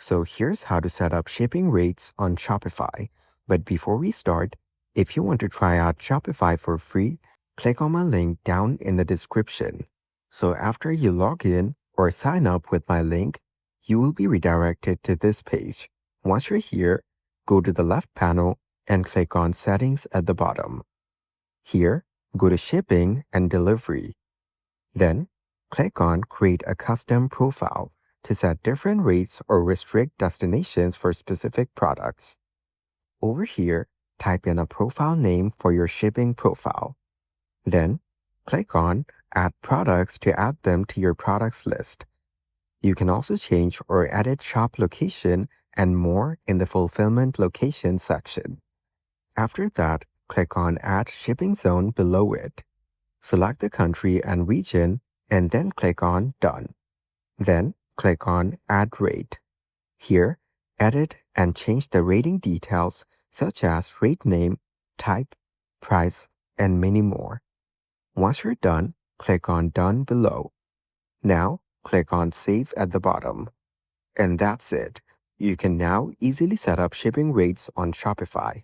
So here's how to set up shipping rates on Shopify. But before we start, if you want to try out Shopify for free, click on my link down in the description. So after you log in or sign up with my link, you will be redirected to this page. Once you're here, go to the left panel and click on Settings at the bottom. Here, go to Shipping and Delivery. Then, click on Create a Custom Profile to set different rates or restrict destinations for specific products. Over here, type in a profile name for your shipping profile. Then, click on Add Products to add them to your products list. You can also change or edit shop location and more in the Fulfillment Location section. After that, click on Add Shipping Zone below it. Select the country and region and then click on Done. Then, click on Add Rate. Here, edit and change the rating details such as rate name, type, price, and many more. Once you're done, click on Done below. Now, click on Save at the bottom. And that's it. You can now easily set up shipping rates on Shopify.